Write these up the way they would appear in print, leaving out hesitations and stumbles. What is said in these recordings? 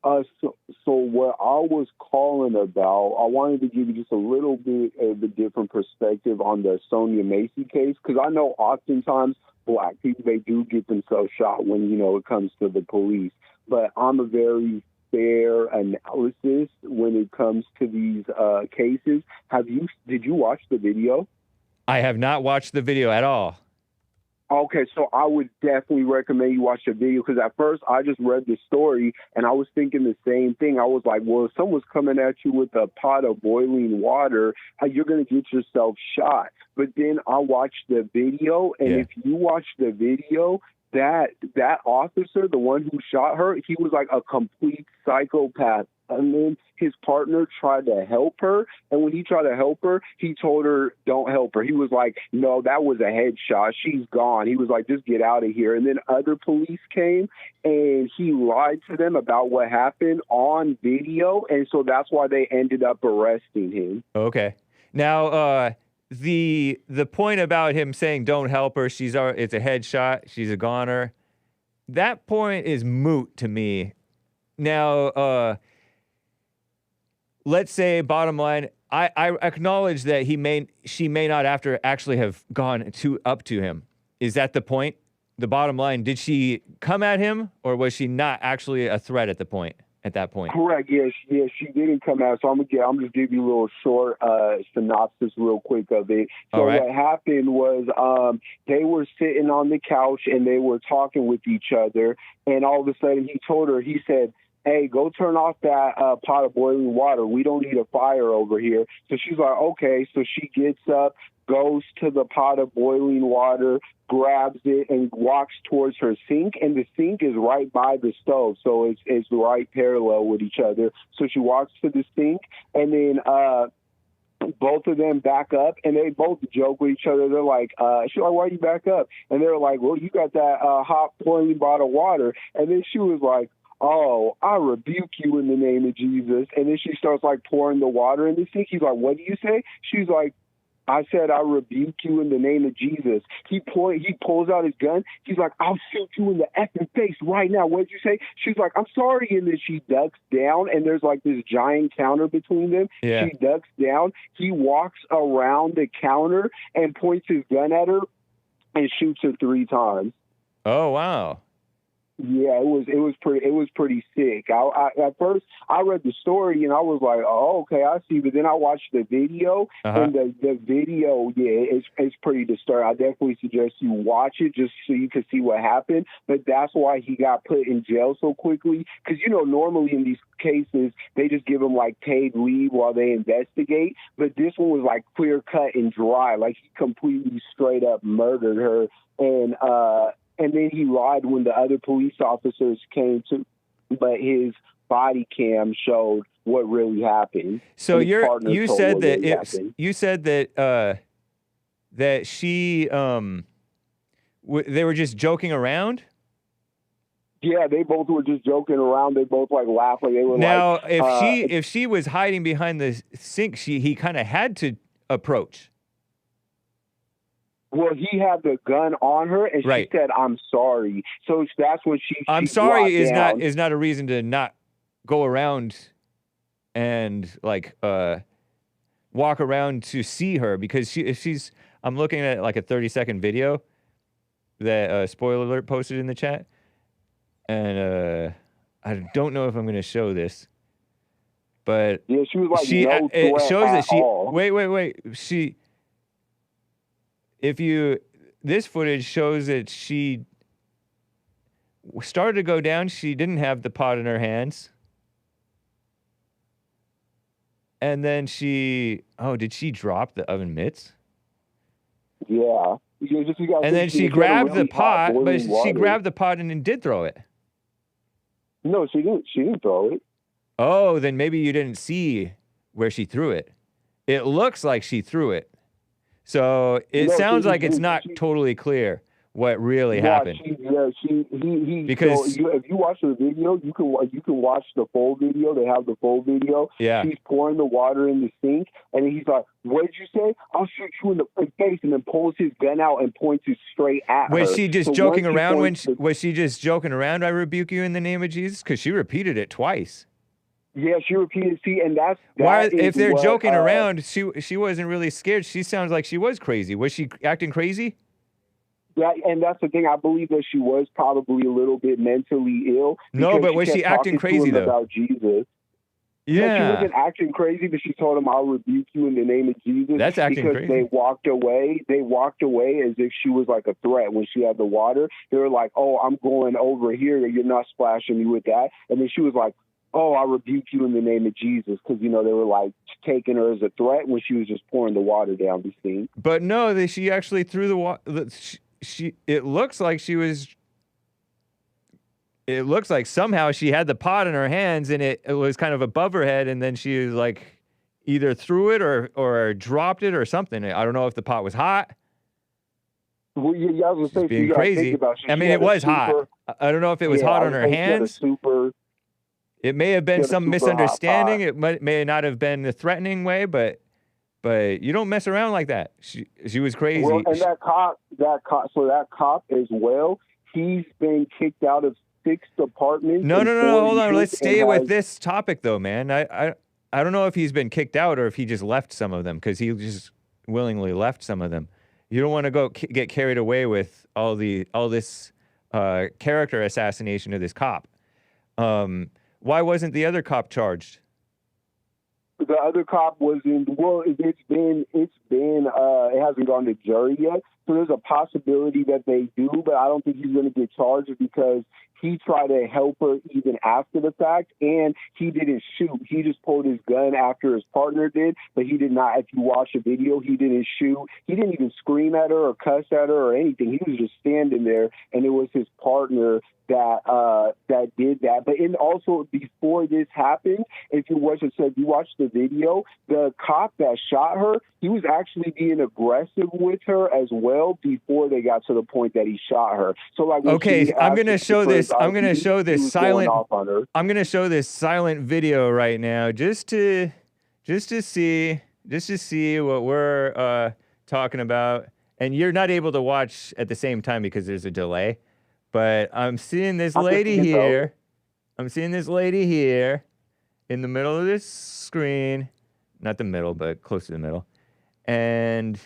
So what I was calling about, I wanted to give you just a little bit of a different perspective on the Sonya Massey case, because I know oftentimes black people, they do get themselves shot when, it comes to the police. But I'm a very fair analysis when it comes to these cases. Did you watch the video? I have not watched the video at all. Okay, so I would definitely recommend you watch the video, because at first I just read the story and I was thinking the same thing. I was like, well, if someone's coming at you with a pot of boiling water, you're going to get yourself shot. But then I watched the video, and if you watch the video, that officer, the one who shot her, he was like a complete psychopath. And then his partner tried to help her. And when he tried to help her, he told her, don't help her. He was like, no, that was a headshot. She's gone. He was like, just get out of here. And then other police came and he lied to them about what happened on video. And so that's why they ended up arresting him. Okay. Now, the point about him saying don't help her, it's a headshot, she's a goner, that point is moot to me. Now, let's say, bottom line, I acknowledge that she may not actually have gone up to him. Is that the point? The bottom line, did she come at him, or was she not actually a threat at that point? Correct. Yes, she didn't come out. So I'm just give you a little short synopsis, real quick of it. So what happened was they were sitting on the couch and they were talking with each other, and all of a sudden he said, hey, go turn off that pot of boiling water. We don't need a fire over here. So she's like, okay. So she gets up, goes to the pot of boiling water, grabs it, and walks towards her sink. And the sink is right by the stove, so it's right parallel with each other. So she walks to the sink, and then both of them back up, and they both joke with each other. They're like, she's like, why you back up? And they're like, well, you got that hot boiling bottle of water. And then she was like, oh, I rebuke you in the name of Jesus. And then she starts like pouring the water in the sink. He's like, what do you say? She's like, I said, I rebuke you in the name of Jesus. He pulls out his gun. He's like, I'll shoot you in the effing face right now. What did you say? She's like, I'm sorry. And then she ducks down, and there's like this giant counter between them. Yeah. She ducks down. He walks around the counter and points his gun at her and shoots her 3 times. Oh, wow. Yeah, it was pretty sick. At first I read the story and I was like, oh, okay, I see. But then I watched the video, and the video, it's pretty disturbing. I definitely suggest you watch it just so you can see what happened. But that's why he got put in jail so quickly. Because, normally in these cases, they just give him like paid leave while they investigate. But this one was like clear cut and dry. Like he completely straight up murdered her. And then he lied when the other police officers came to, but his body cam showed what really happened. So you said that that she they were just joking around. Yeah, they both were just joking around. They both like laughed. Like they were. Now, if she was hiding behind the sink, he kind of had to approach. Well, he had the gun on her, and she said, "I'm sorry." So that's when she. I'm sorry is not a reason to not go around and like walk around to see her, because if she's. I'm looking at like a 30-second video that spoiler alert posted in the chat, and I don't know if I'm going to show this, but yeah, she was like no it shows that she. All. Wait. This footage shows that she started to go down. She didn't have the pot in her hands. And then did she drop the oven mitts? Yeah. And then she grabbed the pot, but she grabbed the pot and then did throw it. No, she didn't. She didn't throw it. Oh, then maybe you didn't see where she threw it. It looks like she threw it. So it sounds like it's not totally clear what really happened. Because if you watch the video, you can watch the full video. They have the full video. Yeah. She's pouring the water in the sink, and he's like, "What did you say? I'll shoot you in the face," and then pulls his gun out and points it straight at her. Was she just joking around was she just joking around? I rebuke you in the name of Jesus, because she repeated it twice. Yeah, she repeated. See, and if they're joking around, she wasn't really scared. She sounds like she was crazy. Was she acting crazy? Yeah, and that's the thing. I believe that she was probably a little bit mentally ill. No, but was she acting crazy though? About Jesus. Yeah, she wasn't acting crazy, but she told him, "I'll rebuke you in the name of Jesus." That's acting crazy. They walked away. They walked away as if she was like a threat when she had the water. They were like, "Oh, I'm going over here. You're not splashing me with that." And then she was like, "Oh, I rebuke you in the name of Jesus," because they were like taking her as a threat when she was just pouring the water down the sink. But no, she actually threw the water. It looks like she was. It looks like somehow she had the pot in her hands and it was kind of above her head, and then she was like either threw it or dropped it or something. I don't know if the pot was hot. Well, yeah, I was gonna say, being crazy. It was hot. I don't know if it was hot on her hands. It may have been some misunderstanding. It may not have been the threatening way, but you don't mess around like that. She was crazy. Well, and that cop as well, he's been kicked out of 6 departments. No, hold on. Let's stay with this topic though, man. I don't know if he's been kicked out or if he just left some of them, because he just willingly left some of them. You don't want to get carried away with all this character assassination of this cop. Why wasn't the other cop charged? The other cop wasn't. Well, it hasn't gone to jury yet. So there's a possibility that they do, but I don't think he's going to get charged because he tried to help her even after the fact, and he didn't shoot. He just pulled his gun after his partner did, but he did not. If you watch the video, he didn't shoot. He didn't even scream at her or cuss at her or anything. He was just standing there, and it was his partner that did that. But also before this happened, if you watch the video, the cop that shot her, he was actually being aggressive with her as well before they got to the point that he shot her. So like, okay, I'm gonna show this. I'm gonna show this silent. I'm gonna show this silent video right now, just to see what we're talking about. And you're not able to watch at the same time because there's a delay. But I'm seeing this lady here. I'm seeing this lady here in the middle of this screen. Not the middle, but close to the middle. And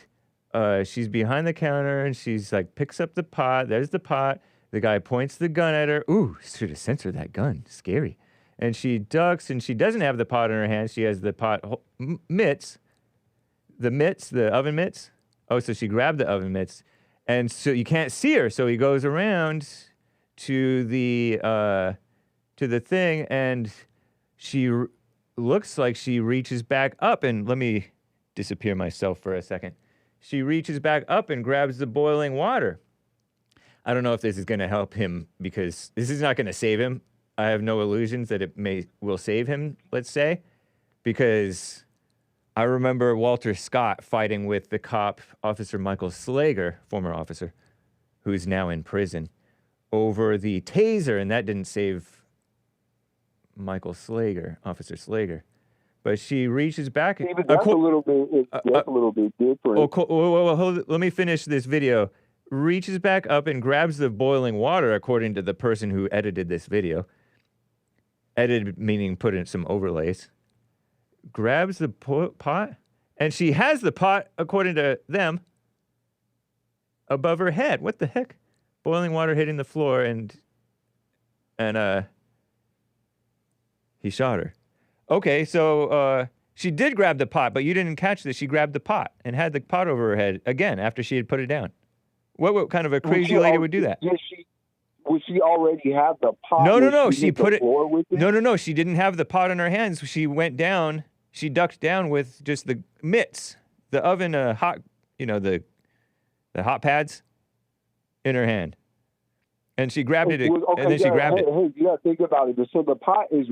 she's behind the counter, and she's like, picks up the pot. There's the pot. The guy points the gun at her. Ooh, should have censored that gun. Scary. And she ducks, and she doesn't have the pot in her hand. She has the pot mitts. The oven mitts. Oh, so she grabbed the oven mitts. And so you can't see her. So he goes around to the thing, and she looks like she reaches back up. And let me disappear myself for a second. She reaches back up and grabs the boiling water. I don't know if this is going to help him, because this is not going to save him. I have no illusions that it will save him, let's say, because I remember Walter Scott fighting with the cop, Officer Michael Slager, former officer, who's now in prison, over the taser, and that didn't save Michael Slager, Officer Slager. But she reaches back. David, that's a little bit different. Hold, let me finish this video. Reaches back up and grabs the boiling water, according to the person who edited this video. Edited meaning put in some overlays. Grabs the pot, and she has the pot, according to them, above her head. What the heck? Boiling water hitting the floor, and he shot her. Okay, so she did grab the pot, but you didn't catch this. She grabbed the pot and had the pot over her head again after she had put it down. What kind of a crazy lady would do that? Would she already have the pot? No. She put it. No. She didn't have the pot in her hands. She went down. She ducked down with just the mitts, the oven hot, the hot pads in her hand. And she grabbed it, okay, and then she grabbed it. Hey, you gotta think about it. So the pot is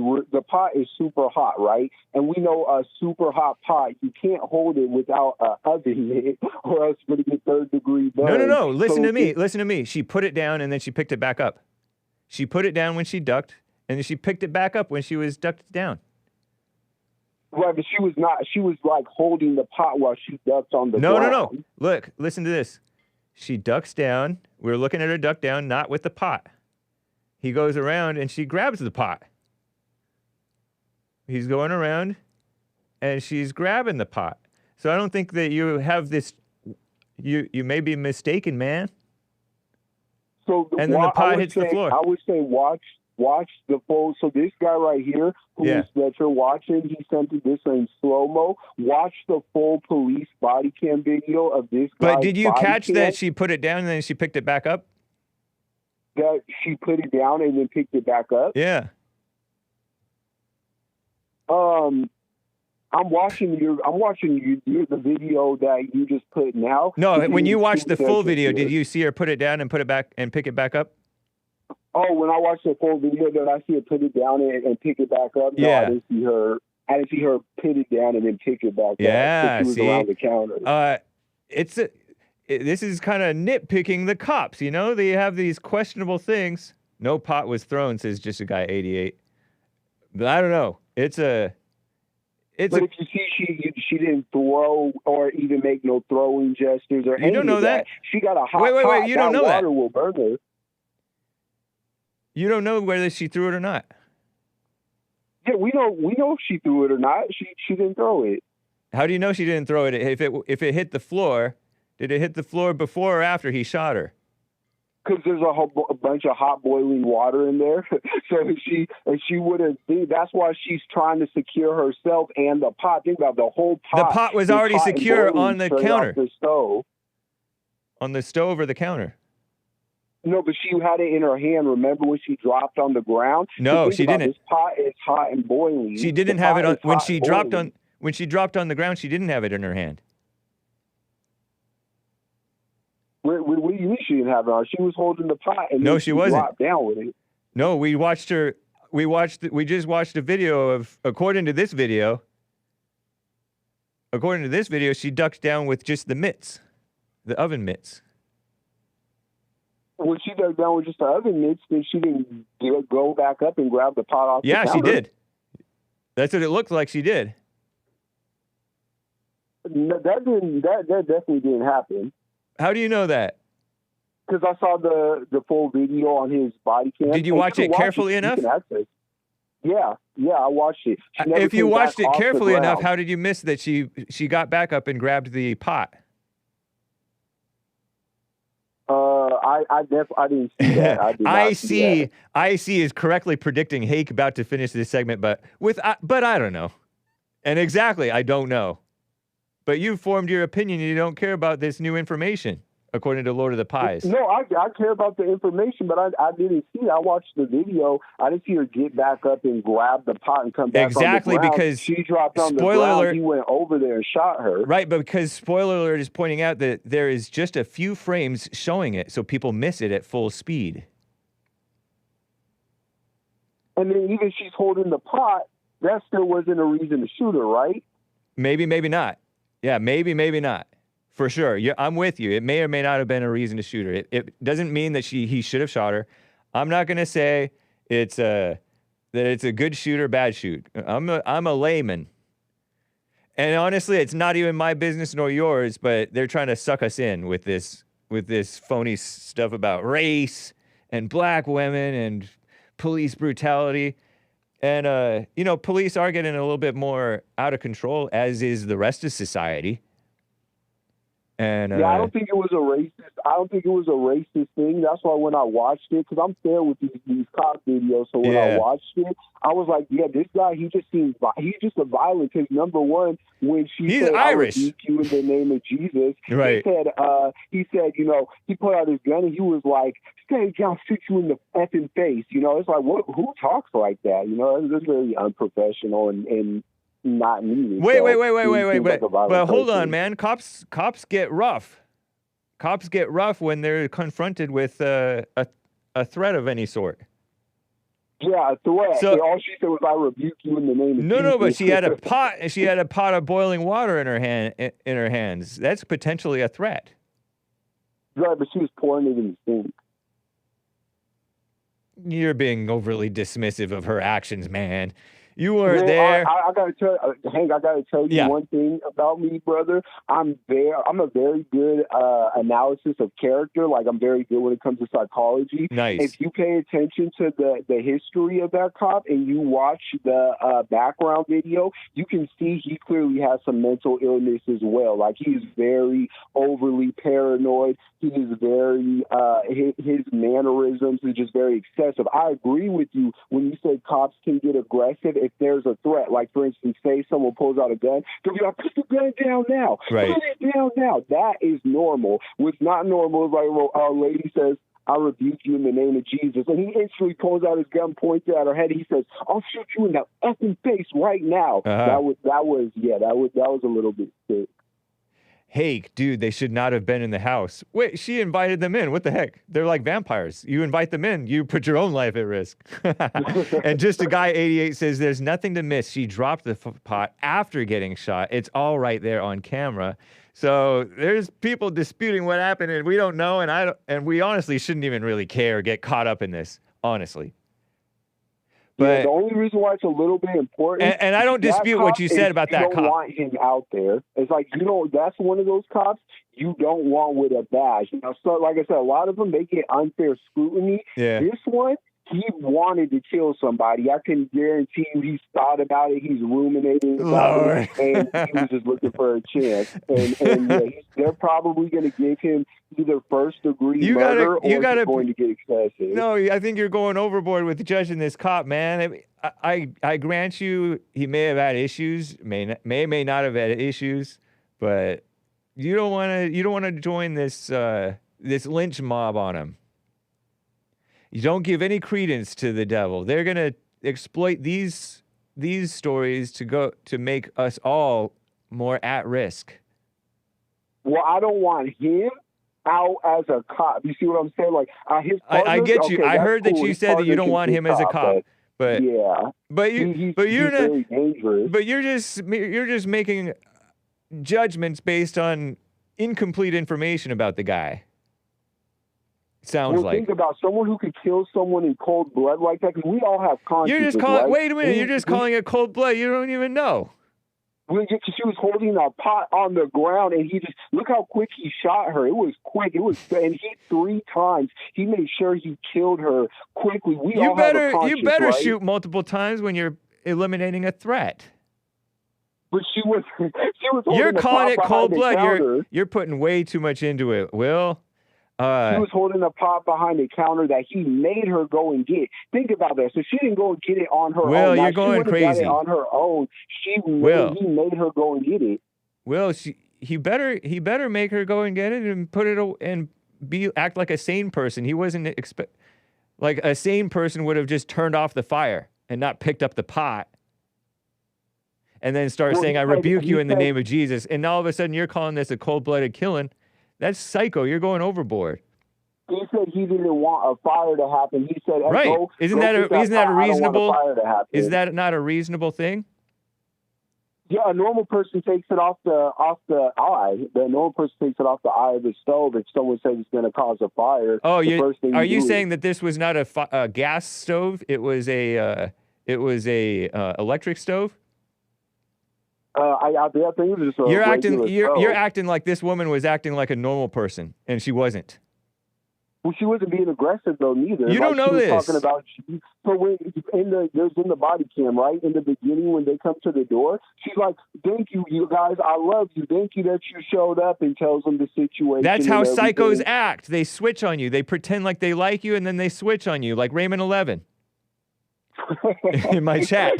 super hot, right? And we know a super hot pot, you can't hold it without an oven in it, or else it's gonna get third-degree burn. No. Listen to me. She put it down, and then she picked it back up. She put it down when she ducked, and then she picked it back up when she was ducked down. Right, but she was not. She was like holding the pot while she ducked on the ground. No. Look, listen to this. She ducks down. We're looking at her duck down, not with the pot. He goes around and she grabs the pot. He's going around and she's grabbing the pot. So I don't think that you have this. You may be mistaken, man. So and then the pot hits the floor. I would say watch the full. So this guy right here, that you're watching, he sent it this in slow-mo. Watch the full police body cam video of this guy. But did you catch that she put it down and then she picked it back up? That she put it down and then picked it back up? Yeah. I'm watching the video that you just put now. No, when you watched the full video, did you see her put it down and put it back and pick it back up? Oh, when I watched the full video, did I see her put it down and pick it back up? No, yeah. I didn't see her put it down and then pick it back up. Yeah, she was around the counter. This is kind of nitpicking the cops, you know? They have these questionable things. No pot was thrown, says just a guy 88. But I don't know. But if you see, she didn't throw or even make no throwing gestures or anything. You don't know that? She got a hot pot. Wait, you don't know that. Water will burn her. You don't know whether she threw it or not. Yeah, we know if she threw it or not. She didn't throw it. How do you know she didn't throw it? If it hit the floor, did it hit the floor before or after he shot her? Because there's a bunch of hot boiling water in there. So she would have. That's why she's trying to secure herself and the pot. Think about the whole pot. The pot was already secure on the counter. The stove. On the stove or the counter? No, but she had it in her hand. Remember when she dropped on the ground? No, she didn't. This pot is hot and boiling. She didn't have it on when she dropped on. When she dropped on the ground, she didn't have it in her hand. What do you mean she didn't have it on? She was holding the pot and no, she wasn't. Dropped down with it. No, we watched her. We just watched a video of. According to this video, she ducked down with just the mitts, the oven mitts. When she dug down with just the oven mitts, then she didn't go back up and grab the pot off the counter. Yeah, she did. That's what it looked like she did. No, that definitely didn't happen. How do you know that? Because I saw the full video on his body cam. Did you watch it carefully enough? Yeah, I watched it. If you watched it carefully enough, how did you miss that she got back up and grabbed the pot? I didn't see that. I see is correctly predicting Hake about to finish this segment, but I don't know. And exactly, I don't know. But you formed your opinion and you don't care about this new information, according to Lord of the Pies. No, I care about the information, but I didn't see it. I watched the video. I didn't see her get back up and grab the pot and come back exactly, on the ground. Because she dropped on the ground. Alert, he went over there and shot her. Right, but because spoiler alert is pointing out that there is just a few frames showing it, so people miss it at full speed. And then even she's holding the pot, that still wasn't a reason to shoot her, right? Maybe not. Yeah, maybe not. For sure. I'm with you. It may or may not have been a reason to shoot her. It doesn't mean that he should have shot her. I'm not going to say that it's a good shoot or bad shoot. I'm a layman. And honestly, it's not even my business nor yours, but they're trying to suck us in with this phony stuff about race and black women and police brutality. And, police are getting a little bit more out of control, as is the rest of society. And I don't think it was a racist. I don't think it was a racist thing. That's why when I watched it, because I'm fair with these cop videos. So when I watched it, I was like, yeah, this guy, he's just a violent. Because number one, when he's said, Irish. I rebuke you in the name of Jesus, right. he said, he put out his gun and he was like, "Stay down, shoot you in the effing face." It's like, who talks like that? It's very unprofessional and not needed. Wait. But hold on, man. Cops get rough. Cops get rough when they're confronted with a threat of any sort. Yeah, a threat. So all she said was, "I rebuke you in the name of Jesus." No, but she had a pot. She had a pot of boiling water in her hands. That's potentially a threat. Right, but she was pouring it in the sink. You're being overly dismissive of her actions, man. You weren't there. I gotta tell Hank. I gotta tell you one thing about me, brother. I'm a very good analysis of character. Like, I'm very good when it comes to psychology. Nice. If you pay attention to the history of that cop and you watch the background video, you can see he clearly has some mental illness as well. Like, he's very overly paranoid. He is very his mannerisms are just very excessive. I agree with you when you say cops can get aggressive if there's a threat. Like, for instance, say someone pulls out a gun, they'll be like, "Put the gun down now. Right. Put it down now." That is normal. What's not normal is like, well, our lady says, "I rebuke you in the name of Jesus," and he instantly pulls out his gun, points it at her head. He says, "I'll shoot you in the effing face right now." That was a little bit sick. Hake, dude, they should not have been in the house. Wait, she invited them in. What the heck? They're like vampires. You invite them in, you put your own life at risk. And Just a Guy 88 says, "There's nothing to miss. She dropped the pot after getting shot. It's all right there on camera." So there's people disputing what happened, and we don't know, and we honestly shouldn't even really care or get caught up in this, honestly. But the only reason why it's a little bit important, and I don't dispute what you said about that cop. You don't want him out there. It's like, that's one of those cops you don't want with a badge. So like I said, a lot of them, they get unfair scrutiny. Yeah. This one, he wanted to kill somebody. I can guarantee you he's thought about it. He's ruminating about it, and he was just looking for a chance. And they're probably going to give him either first-degree murder or he's going to get excessive. No, I think you're going overboard with judging this cop, man. I grant you he may have had issues, may not have had issues, but you don't want to join this lynch mob on him. You don't give any credence to the devil. They're going to exploit these stories to make us all more at risk. Well, I don't want him out as a cop. You see what I'm saying? Like, his partners, I get you. Okay, I heard cool. that you said that you don't want him as a cop. But yeah, he's very dangerous. But you're just making judgments based on incomplete information about the guy. Sounds like. Think about someone who could kill someone in cold blood like that, because we all have consciences. You're just calling. Right? Wait a minute. You're just calling it cold blood. You don't even know. She was holding a pot on the ground, and he just look how quick he shot her. It was quick. And he 3 times. He made sure he killed her quickly. You better right? shoot multiple times when you're eliminating a threat. But she was. You're calling it cold blood. You're putting way too much into it, Will. She was holding a pot behind the counter that he made her go and get. Think about that. So she didn't go and get it on her own. Will, you're going crazy. Got it on her own. He made her go and get it. Will, he better make her go and get it and put it and act like a sane person. He wasn't like a sane person would have just turned off the fire and not picked up the pot. And then start saying, "I rebuke you in the name of Jesus." And all of a sudden, you're calling this a cold-blooded killing. That's psycho. You're going overboard. He said he didn't want a fire to happen. He said, "Hey, right? Isn't that a reasonable? Is that not a reasonable thing?" Yeah, a normal person takes it off the eye. The normal person takes it off the eye of the stove. If someone says it's going to cause a fire, are you saying that this was not a gas stove? It was a electric stove. I think it was just you're acting like this woman was acting like a normal person, and she wasn't. Well, she wasn't being aggressive though, neither. You don't know this. Talking about there's in the body cam, right in the beginning when they come to the door, she's like, "Thank you, you guys. I love you. Thank you that you showed up," and tells them the situation. That's how psychos act. They switch on you. They pretend like they like you, and then they switch on you, like Raymond 11 in my chat.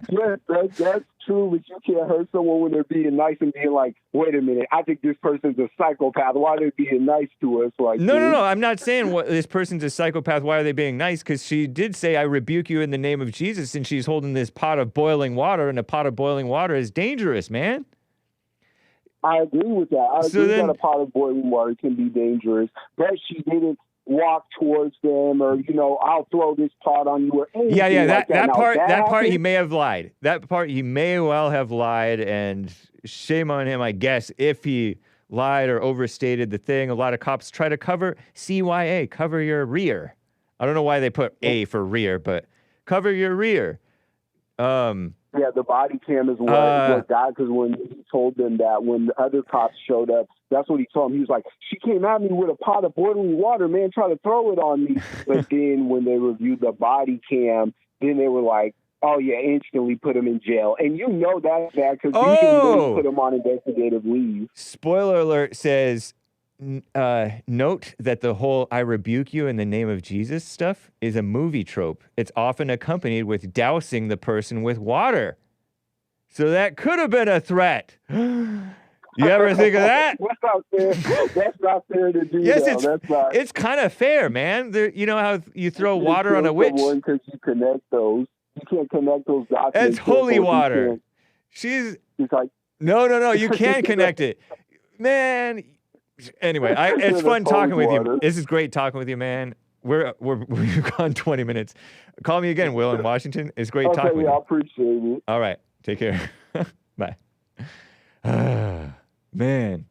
That's true, but you can't hurt someone when they're being nice and being like, "Wait a minute, I think this person's a psychopath. Why are they being nice to us?" Like, no. I'm not saying this person's a psychopath. Why are they being nice? Because she did say, "I rebuke you in the name of Jesus," and she's holding this pot of boiling water, and a pot of boiling water is dangerous, man. I agree with that. I agree that a pot of boiling water can be dangerous, but she didn't walk towards them or, I'll throw this pot on you or anything like that. That part he may have lied. That part he may well have lied, and shame on him, I guess, if he lied or overstated the thing. A lot of cops try to cover CYA, cover your rear. I don't know why they put A for rear, but cover your rear. Yeah, the body cam is what got, because when he told them that, when the other cops showed up, that's what he told him. He was like, she came at me with a pot of boiling water, man, trying to throw it on me. But then when they reviewed the body cam, then they were like, oh, yeah, instantly put him in jail. And that's bad, because usually they put him on investigative leave. Spoiler alert says, note that the whole I rebuke you in the name of Jesus stuff is a movie trope. It's often accompanied with dousing the person with water. So that could have been a threat. You ever think of that? That's not fair. That's not fair to do. Yes, it's kind of fair, man. You know how you throw water on a witch? Because you connect those. You can't connect those dots. It's holy water. She's like, no, you can't connect it. Man. Anyway, it's fun talking with you. This is great talking with you, man. We've gone 20 minutes. Call me again, Will, in Washington. It's great talking with you. I appreciate it. All right. Take care. Bye. Man.